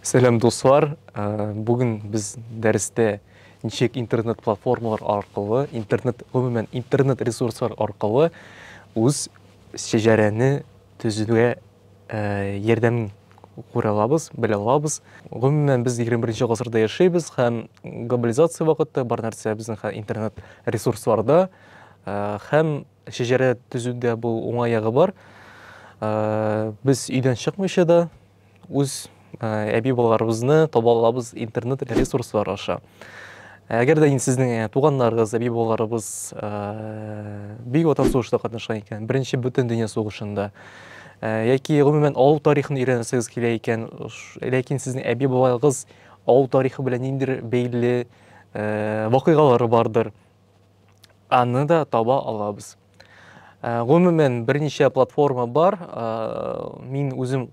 Сәлем достар, бүгін біз дәрісте ничек интернет платформалар арқылы, ғөмүмән интернет ресурслар арқылы өз шәҗәрәне төзүгә ярдәм күрә алабыз, белә алабыз. Ғөмүмән біз 21 гасырда яшәйбез һәм глобализация вакытта бар нәрсә безнең интернет ресурсларда һәм шәҗәрә төзүдә бу уңай ягы бар. Без өйдән чыкмыйча да үз әби балаларыбызны таба алабыз интернет ресурслар аша. Әгәр дә сезнең туганнарыгыз, әби балаларыбыз Бөек Ватан сугышында катнашкан икән, Беренче бөтен дөнья сугышында, яки гомумән авыл тарихын өйрәнәсегез килә икән, ләкин сезнең әби балагыз авыл тарихы белән ниндидер бәйле вакыйгалары бардыр. Аны да таба алабыз. Гомумән берничә платформа бар. Мин үзем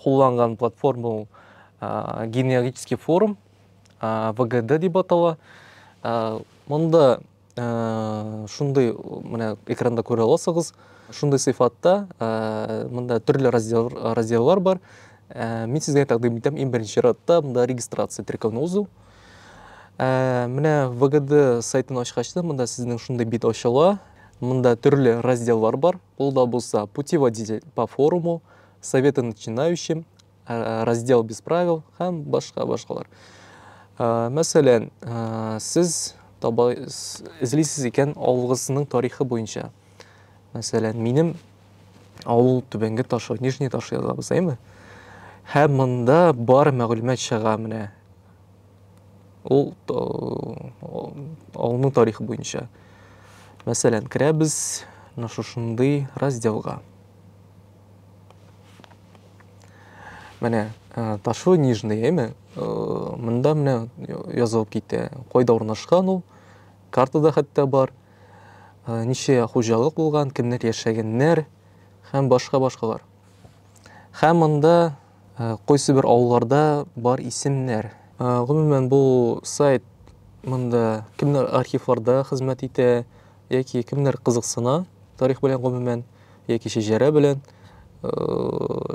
кулланган платформа генеалогический форум, ВГД дип атала. Монда шундый, менә экранда күрә аласыгыз, шундый сыйфатта монда төрле разделлар бар. Мин сезгә тәкъдим итәм, иң беренче ратта монда регистрация теркәүне узу. Менә ВГД сайтын ачкач, монда сезнең шундый бит ачыла. Монда төрле разделлар бар. Ул да булса путеводитель по форуму, советы начинающим, раздел без правил һәм башкалар. Мәсәлән, сез эзлисез икән авылыгызның тарихы буенча. Мәсәлән, минем авыл Түбәнге Ташы, Нижний Таш язабыз, әйме? Һәм монда бар мәгълүмат чыга менә. Ул авылның тарихы буенча. Мәсәлән, керәбез шушындый разделга. Менә Ташы, Нижний, әйме? Монда менә язылып китә. Кайда урнашкан ул? Картада хәтта бар. Ничә хуҗалык булган, кемнәр яшәгәннәр һәм башкалар. Һәм монда кайсы бер авылларда бар исемнәр. Гомумән бу сайт монда кемнәр архивларда хезмәт итә, яки кемнәр кызыксына тарих белән гомумән, яки шәҗәрә белән,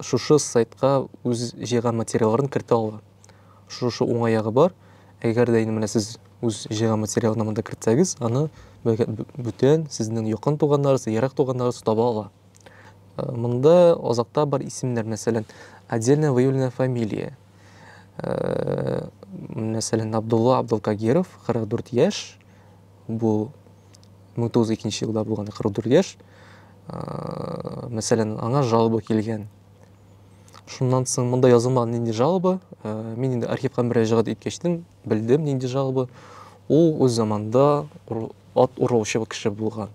шушы сайтка үз җыйган материалларын кертә ала. Шушы уңай ягы бар. Әгәр дә менә сез үз җыйган материалны монда кертсәгез, аны бүтән сезнең якын туганнарыгыз, ерак туганнарыгыз таба ала. Монда азакта бар исемнәр, мәсәлән, отдельно выявленная фамилия. Мәсәлән, Абдулла Абдулкагиров, 44 яшь. Бу 1902 елда булган 44 яшь. Мәсәлән, аңа жалоба килгән. Шуннан соң монда язылмаган нинди жалоба. Мин инде архивка мөрәҗәгать иткәчтен белдем нинди жалоба. Ул үз заманда ат ураучы кеше булган.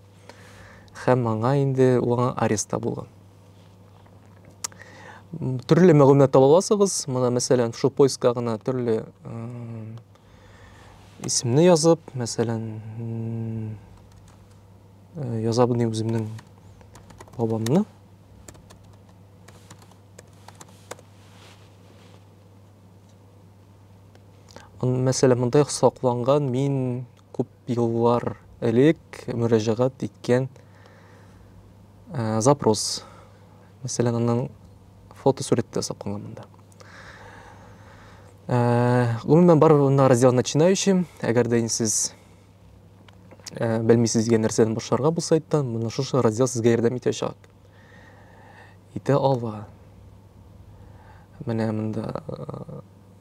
Һәм аңа инде ареста булган. Төрле мәгълүмат таба аласыгыз. Моны мәсәлән, шу поискка гына төрле исемне язып, мәсәлән, язабын үземнең бабамны. Мәсәлән, монда сакланган мин күп еллар элек мөрәҗәгать иткән запрос. Мәсәлән, аның фотосурәте сакланган монда. Гомумән бар монда раздел начинающим. Әгәр дә сез белмисез дигән нәрсәдән башларга бу сайттан, моны шушы раздел сезгә ярдәм итәчәк. Итә ала. Менә монда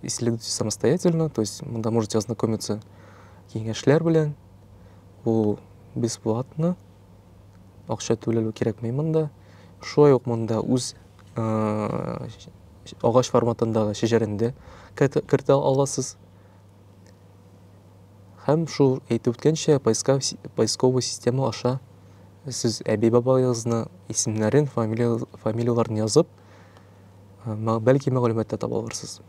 исследуйте самостоятельно, то есть монда можете ознакомиться киңәшләр белән. Ул бесплатно. Акча түләргә кирәкми монда. Шулай ук монда үз агач форматындагы шәҗәрәне кертә аласыз. Һәм шул әйтеп үткәнчә поисковый система аша сез әби бабагызны исемнәрен, фамилияларын язып, бәлки мәгълүмат таба алырсыз.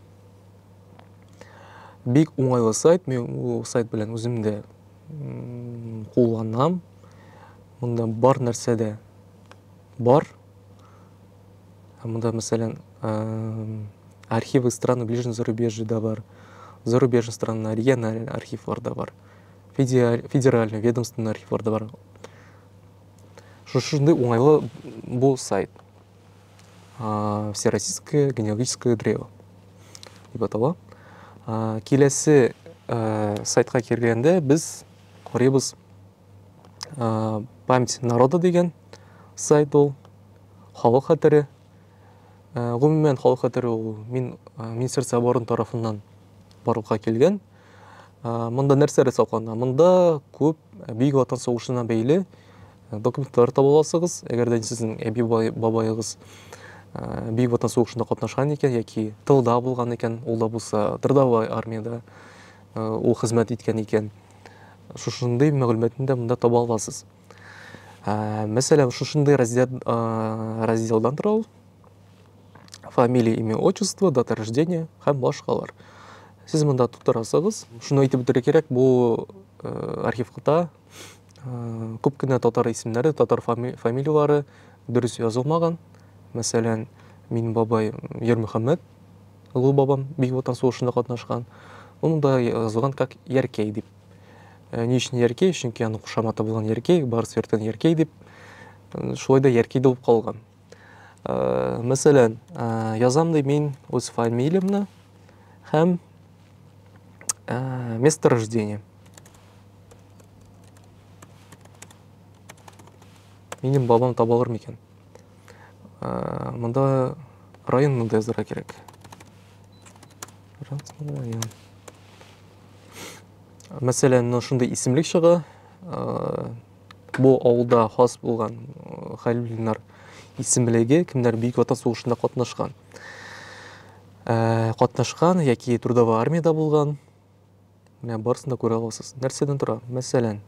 Бик уңайлы сайт, мин ул сайт белән үзем дә кулланам. Монда бар нәрсәдә бар. Монда, мәсәлән, архивы стран ближнего зарубежья да бар. Зарубежные страны, региональный архивлар да бар. Федеральный, ведомственный архивлар да бар. Шушындай уңайлы бу сайт. Всероссийское генеалогическое древо. деп атала. Келесі сайтқа келгенде біз көребіз память народа деген сайт, ол халық хатыры. Ғұмумен халық хатыры ол Министерство обороны тарафынан барлыққа келген. Мұнда нәрселер сақланған. Мұнда көп Бүйік Ватан соғышына бейлі документтер таба аласыз. Егерден сіздің әби бабайыңыз Бүйік Ватан соғышында қатнашқан екен, яки тылда болған екен, ол да болса Трудовой армияда ол қызмет еткен екен, шушындай мәгълүмәтінде мұнда таба аласыз. Мәселен, шушындай разделдан тұрау: фамилия, имя, отчество, дата рождения һәм башкалар. Сіз мұнда тұттырасыз. Шуны айтып бітіру керек, бұл архивта көп кенә татар исемнәре, татар фамилиялары дөрес язылмаган. Мәсәлән, минем бабай Ермөхәммәд, олы бабам Бүйік Ватан сугышында катнашкан. Онда язылган как Яркей дип. Ни өчен Яркей? Чөнки аны кушаматы булган Яркей, барысы ертен Яркей дип. Шулай да Яркей булып калган. Мәсәлән, язам ди мин үз фамилиямны һәм место рождения. Минем бабам табылыр микән? Монда районны да язырга керек. Мәсәлән, шундай исемлек чыга. Бу авылда хас булган Хәлилуллиннар исемлеге кемнәр Бүйік Ватан сугышында катнашкан. Катнашкан яки Трудовой армияда булган. Менә барысын да күрә аласыз. Нәрсәдән тора? Мәсәлән,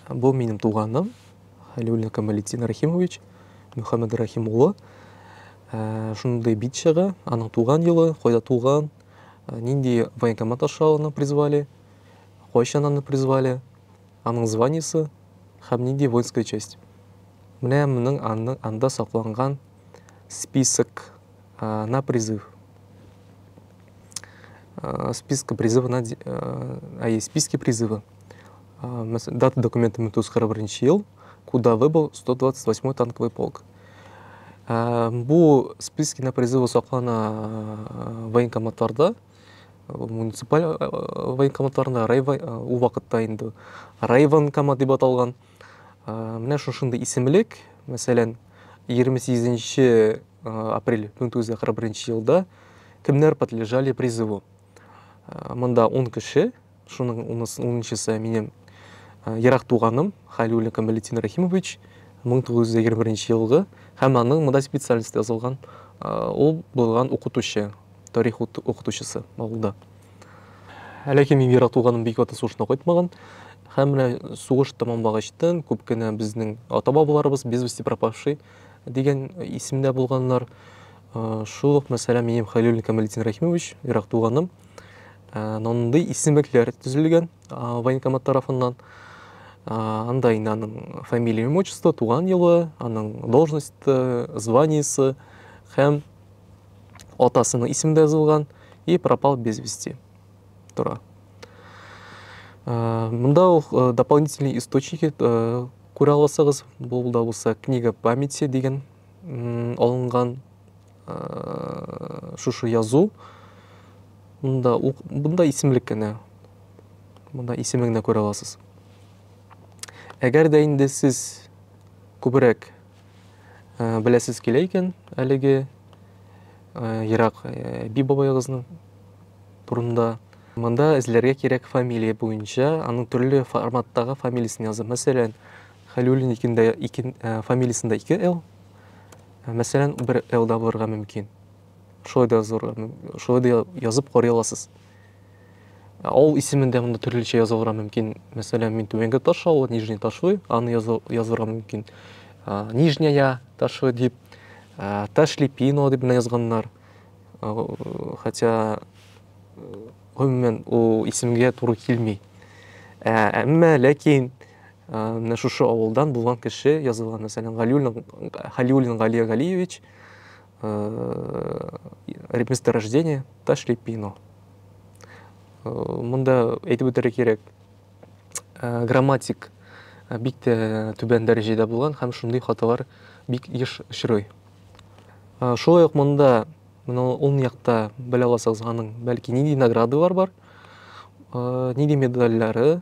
бу минем туганым Хәлилуллин Камалетдин Рахимович Мөхәммәд Рахим улы. Шундай бит чыга, аның туган елы, кайда туган, нинди военкомат аша аны призвали, кайчан аны призвали, аның званиесе һәм нинди воинская часть. Менә моның анда сакланган список на призыв. Списки призыва списки призыва. Дата документа 1941 ел, куда выбыл 128-й танковый полк. Бу списки на призывы саклана военкоматларда, муниципаль военкоматларда, ул вакытта инде райвоенкомат дип аталган. Менә шушындай исемлек, мәсәлән, 28 апрель 1941 елда кемнәр подлежали призыву. Монда 10 кеше, шуның 10-нчысы минем ерак туганым Хәлилуллин Камалетдин Рахимович 1921 елгы, һәм аның монда специалист язылган. Ул булган укытучы, тарих укытучысы авылда. Ләкин мин ерак туганым Бүйік Ватан сугышына кайтмаган. Һәм менә сугыш тәмамлагачтан күп кенә безнең ата-бабаларыбыз без вести пропавший дигән исемдә булганнар. Шул ук мәсәлән минем Хәлилуллин Камалетдин Рахимович ерак туганым. Нондай исемлекләр төзелгән военкомат тарафыннан. Анда аның фамилия, отчество, туган елы, аның должности, званиесе һәм атасының исемдә язылган и пропал без вести. Тора. Монда дополнительные источники күрә аласыз. Бу да булса книга памяти дигән алынган шушы язу. Бунда исемлек кенә. Бунда исемлекне күрә аласыз. Әгәр дә инде сез күбрәк беләсез килә икән, әлеге ерак би бабайыгызның турында, монда эзләргә кирәк фамилия буенча, аның төрле форматтагы фамилиясын язып. Мәсәлән, Хәлилуллин фамилиясында 2 Л. Мәсәлән, 1 Л да булырга мөмкин. Шулай да язып карый аласыз. Ол исемендә монда төрлечә язылырга мөмкин. Мәсәлән, мин Түбәнге Ташлы, Нижний Ташлы, аны язырга мөмкин. Нижняя Ташлы дип, Ташлипино дип язганнар. Хотя гомумән ул исемгә туры килми. Әмма ләкин менә шушы авылдан булган кеше язылган. Мәсәлән, Хәлилуллин Гали Галиевич, место рождения Ташлипино. Монда әйтеп үтәргә кирәк, грамматик бик тә түбән дәрәҗәдә булган һәм шундый хаталар бик еш очрый. Шулай ук монда мына оң якта белә аласыз аның бәлки нинди наградалар бар, нинди медальләре,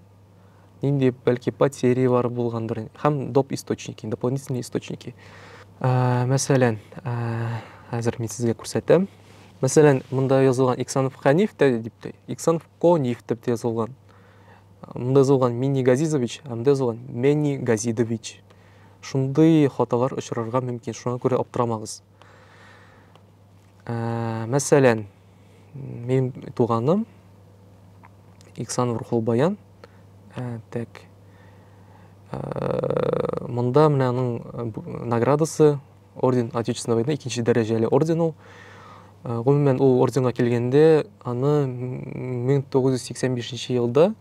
нинди бәлки потерялар булгандыр, һәм доп источники, дополнительные источники. Мәсәлән, хәзер мин сезгә күрсәтәм. Мәсәлән, монда язылган Иксанов Хәниф дип тә, Иксанов Кониф дип язылган. Монда язылган Мини Газизович, монда язылган Мени Газидович. Шундый хаталар очрарга мөмкин, шуңа күрә аптырамагыз. Мәсәлән, минем туганым Иксанов Рухулбаян, так, монда менә аның наградасы орден Отечественной войны, 2-нче дәрәҗәле орден ул. Гомумән ул орденга килгәндә, аны 1985 елда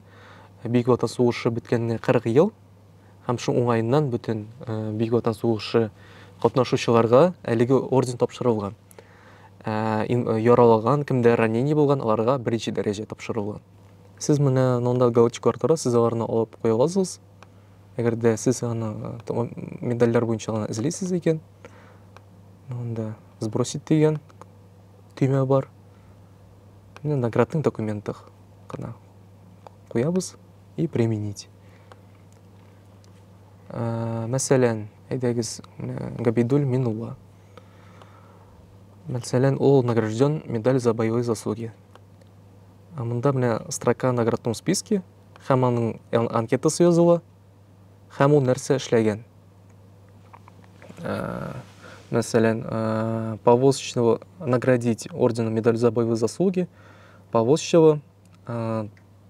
Бөек Ватан сугышы беткәненә 40 ел, һәм шу уңайыннан бөтен Бөек Ватан сугышы катнашучыларга әлеге орден тапшырылган. Яраланган, кемдә ранение булган, аларга 1-нче дәрәҗә тапшырылган. Сез менә монда галочкалар тора, сез аларны алып куя аласыз. Әгәр дә сез аны медальләр буенча гына эзлисез икән, монда сбросить дигән төймә бар. Менә наградның документын гына куябыз и применить. Мәсәлән, әйдәгез, Габидуль Минулла. Мәсәлән, ул награжден медаль за боевые заслуги. Монда менә строка наградном списке, һәм аның анкетасы языла, һәм ул нәрсә эшләгән. Мәсәлән, Повозчного наградить орденом медаль за боевые заслуги, Повозчего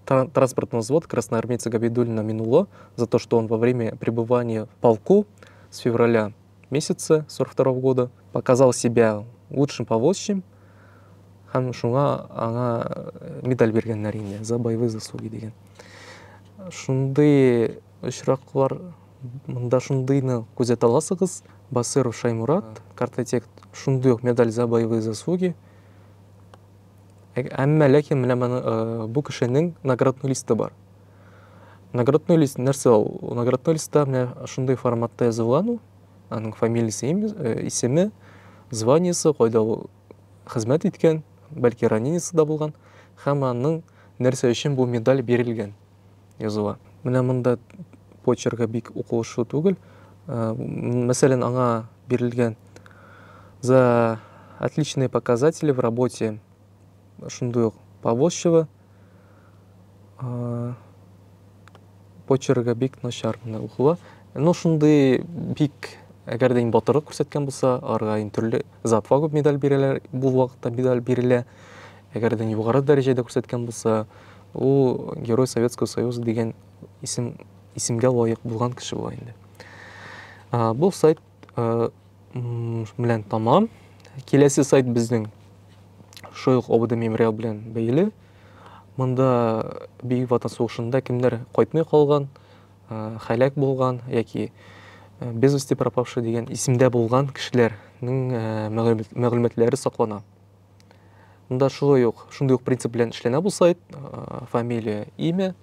транспортный взвод красноармейца Габидуллина Минулла за то, что он во время пребывания в полку с февраля месяца 42 года показал себя лучшим повозчим, һәм шуңа аңа медаль биргәннәр инде за боевые заслуги дигән. Шундый очраклар, монда шундыйны күзәтә аласыгыз. Басыров Шаймурат, картотек, шундый медаль за боевые заслуги. Әмма ләкин менә бу кешенең наградной листы бар. Наградной лист нәрсә ул? Наградной листта менә шундый форматта язылган ул, аның фамилиясе, исеме, званиесе, кайда ул хезмәт иткән, бәлки ранениесе да булган, һәм аның нәрсә өчен бу медаль бирелгән языла. Менә монда почеркы бик укылышлы түгел. Мәсәлән, аңа бирелгән за отличные показатели в работе шундый ук Повозчего. Почеркы бик начар менә укыла. Ну шундый бик әгәр дә батырлык күрсәткән булса, арга төрле за отвагу медаль бирәләр, бу вакытта медаль бирелә. Әгәр дә югары дәрәҗәдә күрсәткән булса, ул Герой Советского Союза дигән исемгә лаек булган кеше була инде. Бу сайт белән тамам. Киләсе сайт безнең Шойгу ОБД мемориал белән бәйле. Монда Бөек Ватан сугышында кемнәр кайтмый калган, хәлак булган яки без вести пропавший дигән исемдә булган кешеләрнең мәгълүматлары саклана. Монда шулай ук, шундый ук принцип белән эшләнә бу сайт. Фамилия, имя,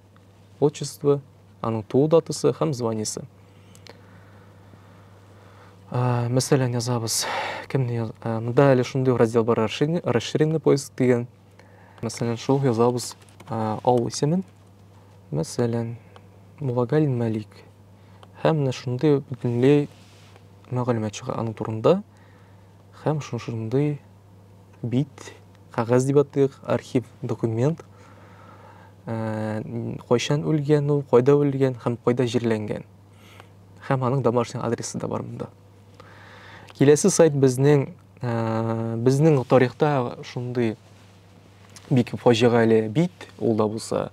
отчество, аның туу датасы һәм званиесе. Мәсәлән, язабыз. Монда әле шундый раздел бар, расширенный поиск дигән. Мәсәлән, шул язабыз авыл исемен. Мәсәлән, Мулагалин Мәлик. Һәм менә шундый бөтенләй мәгълүмат чыга аның турында. Һәм шундый бит, кагаз дип атыйк, архив, документ. Кайчан үлгән ул, кайда үлгән һәм кайда җирләнгән. Һәм аның домашний адресы да бар монда. Киләсе сайт безнең тарихта шундый бик фаҗигале бит, ул да булса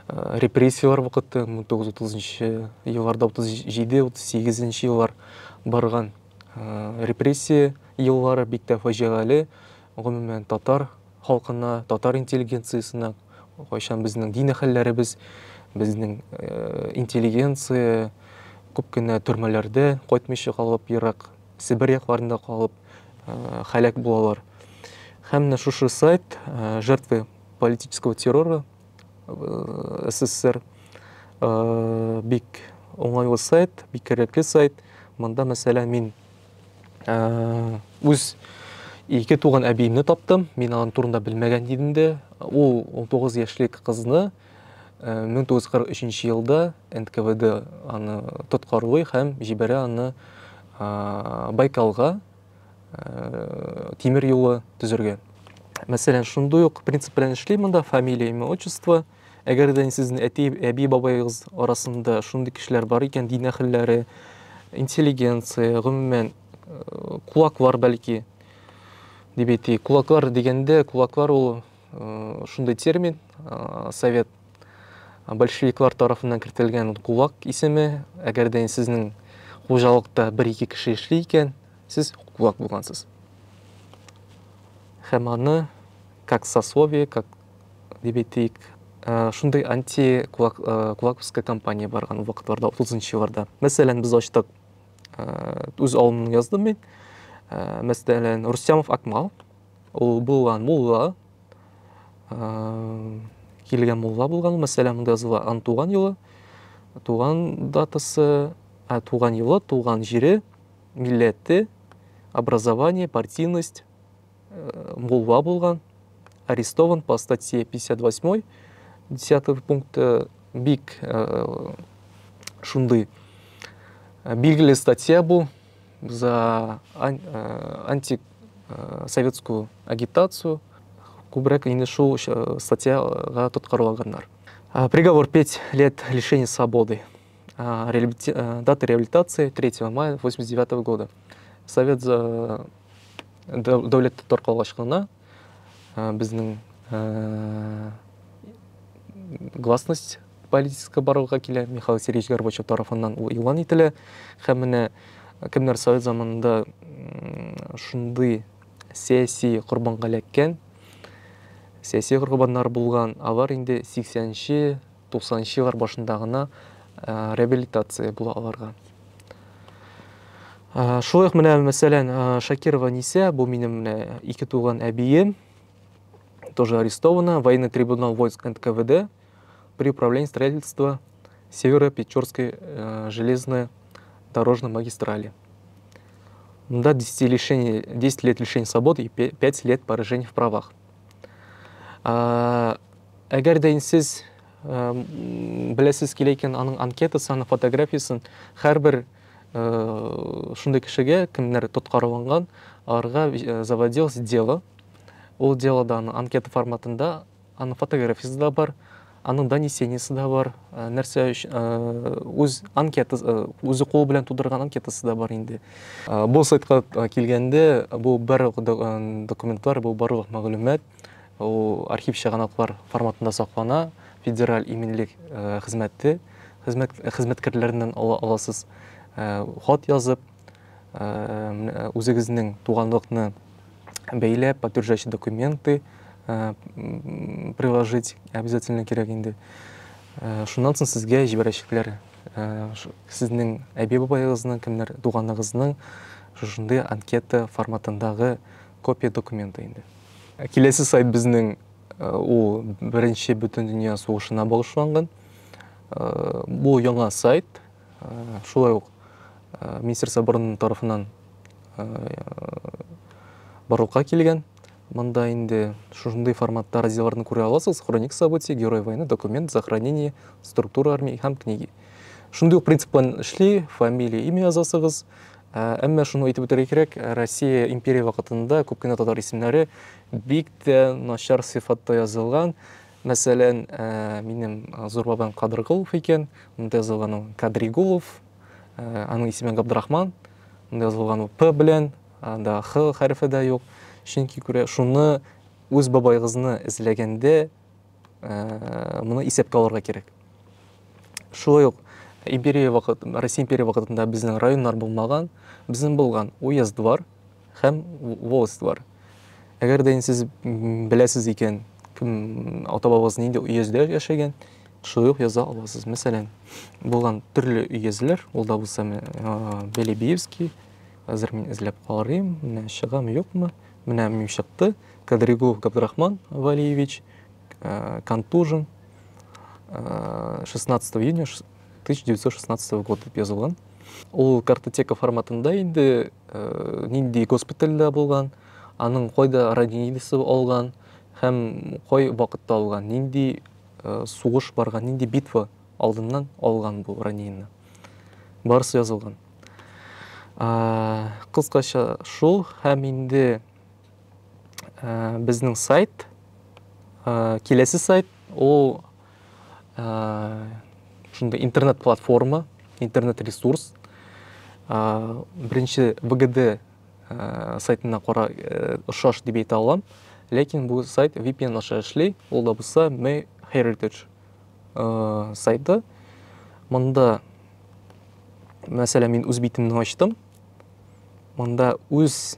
репрессиялар вакыты 1930 елларда, 37-38 еллар барган репрессия еллары бик тә фаҗигале. Гомумән татар халкына, татар интеллигенциясына кайчан безнең дин әһелләребез, безнең интеллигенция күп кенә төрмәләрдә кайтмыйча калып, ерак Сибир якларында калып хәлак булалар. Һәм менә шушы сайт жертвы политического террора СССР бик оңайлы сайт, бик кирәкле сайт. Монда мәсәлән мин үз Ике туған әбейімні таптым, мен ағын турында білмеген едімді. Ол 19 яшілік қызыны 1943 жылда НКВД аны тұтқарлы һәм жібәрі аны Байкалға темір юлы түзірген. Мәселен, шундай ук принцип белән эшлеймін, фамилия, имя, отчество. Әгәр дә сезнең әби бабайыгыз арасында шундый кешеләр бар икән, дин әһелләре, интеллигенция, гомумән кулаклар бәлки, дип әйтик. Кулаклар дигәндә, кулаклар ул шундый термин, совет большевиклар тарафыннан кертелгән кулак исеме. Әгәр дә сезнең хуҗалыкта 1-2 кеше эшли икән, сез кулак булгансыз. Һәм аны как сословие, как дип әйтик, шундай антикулаковская компания барган вакытларда, 30-нчы елларда. Мәсәлән, без ачтык, үз алымны яздым мин. Мәсәлән, Рустямов Акмал, ул булган мулла, килгән мулла булган. Мәсәлән, монда языла аны туган елы, туган датасы, туган елы, туган җире, милләте, образование, партийность, мулла булган, арестован по статье 58, 10 пункт, бик шундай билгеле статья бу за антисоветскую агитацию. Күбрәк инде шул статьяга тоткарылганнар. Приговор 5 лет лишения свободы. Дата реабилитации 3 мая 1989 года. Совет за дәүләт таркалышкына безнең гласность политическая барлыкка килә. Михаил Сергеевич Горбачев тарафыннан ул илан ителә. Һәм менә кемнәр совет заманында шундый сәяси корбанга эләккән, сәяси корбаннар булган, алар инде 80-нче, 90-нчы еллар башында гына реабилитация була аларга. Шулай менә мәсәлән Шакирова Ниса, бу минем менә ике туган әбием, тоже арестована. Военный трибунал войск НКВД при управлении строительства Северо-Печорской железной дорожной магистрали. Мында 10 лет лишения свободы и 5 лет поражений в правах. Әгәр дә сез беләсез килә икән аның анкетасын, фотографиясын, һәрбер шундый кешегә кемнәр тоткарланган, аларга заводилось дело. Ул делода анкета форматында, аның фотографиясы да бар, аның донесениесі да бар, нәрсә үз анкетасы, үзе кол белән тудырган анкетасы да бар инде. Бу сайтка килгәндә, бу барлык документлар, бу барлык мәгълүмат архив чыганаклар форматында саклана. Федераль иминлек хезмәткәрләреннән аласыз хат язып, үзегезнең туганлыкны бәйләп, подтверждающие документы приложить обязательно кирәк инде. Шуннан соң сезгә җибәрәчәкләр. Сезнең әби бабайыгызның, кемнәр туганыгызның шушындый анкета форматындагы копия документы инде. Киләсе сайт безнең ул беренче бөтен дөнья сугышына багышланган. Бу яңа сайт. Шулай ук Министр соборының тарафынан барлыкка килгән. Монда инде шушындый форматта разделларны күрә аласыз. Хроник событий, герой войны, документ, сохранение, структура армии һәм книги. Шундый ук принцип белән эшли, фамилия, имя язасыгыз. Әмма шуны әйтеп үтәргә кирәк, Россия империя вакытында күп кенә татар исемнәре бик тә начар сыйфатта язылган. Мәсәлән, минем зур бабам Кадыргулов икән, монда язылган Кадригулов, аның исеме Габдрахман, монда язылган П белән, анда Х хәрефе дә юк. Чөнки күрә шуны үз бабайыгызны эзләгәндә моны исәпкә алырга кирәк. Шулай ук Россия империя вакытында безнең районнар булмаган, безнең булган уезд бар һәм волость бар. Әгәр дә сез беләсез икән, кем ата-бабагыз нинди уездә яшәгән, шулай ук яза аласыз. Мәсәлән, булган төрле уездләр, ул да булса Белебеевский, хәзер мин эзләп карыйм, менә чыгамы юкмы? Менә мин чыкты. Кадригулов Габдрахман Валиевич, Кантужин, 16 июня 1916 года язылган. Ул картотека форматында инде нинди госпитальдә булган, аның қойда ранениесі алған, һәм қой вакытта алған, нинди сугыш барган, нинди битва алдыннан алган бу ранениені. Барысы язылган. Кыскача шул, һәм инде безнең сайт, келесі сайт, ол шундай интернет-платформа, интернет-ресурс. Бірінші ВГД сайтына қора ұшаш деп айта алам, ләкин бұл сайт VPN аша эшлей, ол да булса MyHeritage сайты. Монда, мәсәлән, мин үз битемне ачтым. Монда үз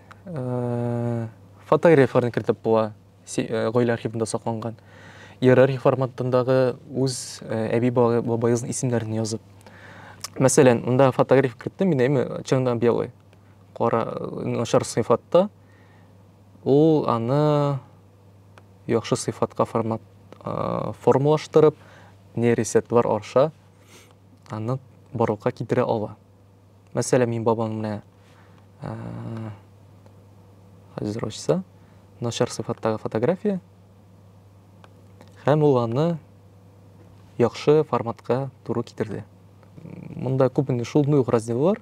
фотографияларын кертеп була, гаилә архивында сакланган. Иерархия форматындагы үз әби бабайыбызның исемнәрен язып. Мәсәлән, монда фотография кертем, мин әйме чыңдан белый. Кара начар сыйфатта. Ул аны яхшы сыйфатка формалаштырып, нейросетлар аша аны барлыкка китерә ала. Мәсәлән, мин бабамны хәзер ачса, начар сыйфаттагы фотография, һәм ул аны яхшы форматка туры китерде. Монда күпме шулай ук разделлар.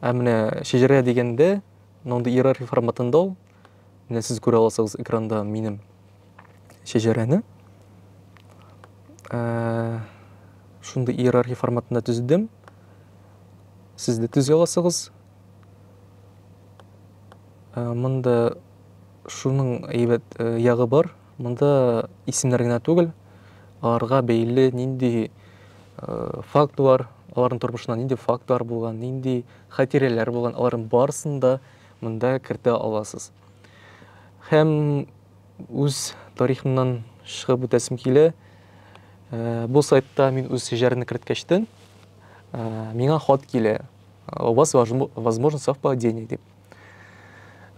Менә шәҗәрә дигәндә, монда иерархия форматында ул. Менә сез күрә аласыз экранда минем шәҗәрәне. Шунда иерархия форматында төздем. Сез дә төзә аласыз. Монда шуның әйбәт ягы бар. Монда исемнәр генә түгел, аларга бәйле нинди фактлар, аларның тормышында нинди фактлар булган, нинди хатирәләр булган, аларның барысын да монда кертә аласыз. Һәм үз тарихымнан чыгып үтәсем килә. Бу сайтта мин үз шәҗәрәне керткәчтен, миңа хат килә. У вас возможно совпадение дип.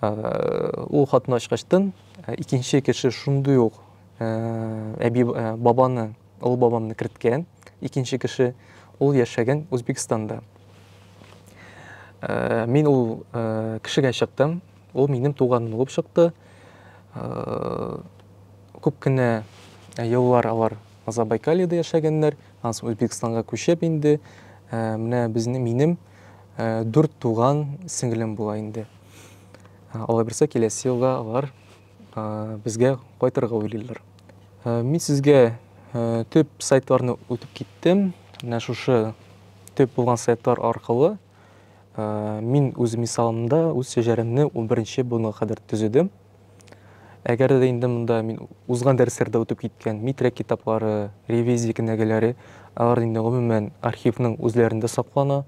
Ул хатны ачкачтын, икенче кеше шундый ук бабаны, ул бабамны керткән. Икенче кеше ул яшәгән Үзбекстанда. Мин ул кешегә чыктым, ул минем туганым булып чыкты. Күп кенә еллар алар Забайкальедә яшәгәннәр, ансы Үзбекстанга күчеп инде. Менә минем 4 туган сеңлем була инде. Алар берсе киләсе елга алар безгә кайтырга уйлыйлар. Мин сезгә төп сайтларны үтеп киттем. Менә шушы төп булган сайтлар аркылы мин үз мисалымда үз шәҗәрәмне 11-нче буынга кадәр төзедем. Әгәр дә инде монда мин узган дәресләрдә үтеп киткән митрәк китаплары, ревизия кенәгәләре, алар инде гомумән архивның үзләрендә саклана.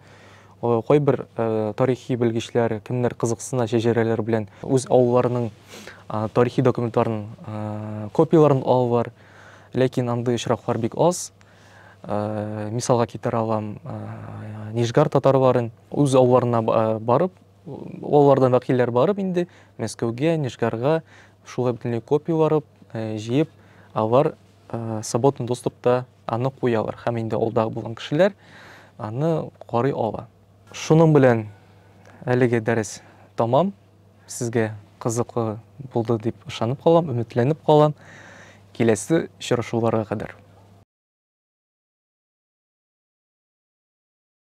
Кайбер тарихи белгечләр, кемнәр кызыксына шәҗәрәләр белән үз авылларының тарихи документларын, копияларын алалар, ләкин андый очраклар бик аз. Мисалга китерә алам, Нижгар татарларын үз авылларына барып, авыллардан вәкилләр барып инде Мәскәүгә, Нижгарга шулай бөтенләй копиялар җыеп, алар свободный доступта аны куялар. Һәм инде алда булган кешеләр аны карый ала. Шуның белән әлеге дәрес тамам. Сезгә кызыклы булды дип ышанып калам, өметләнеп калам. Киләсе очрашуларга кадәр.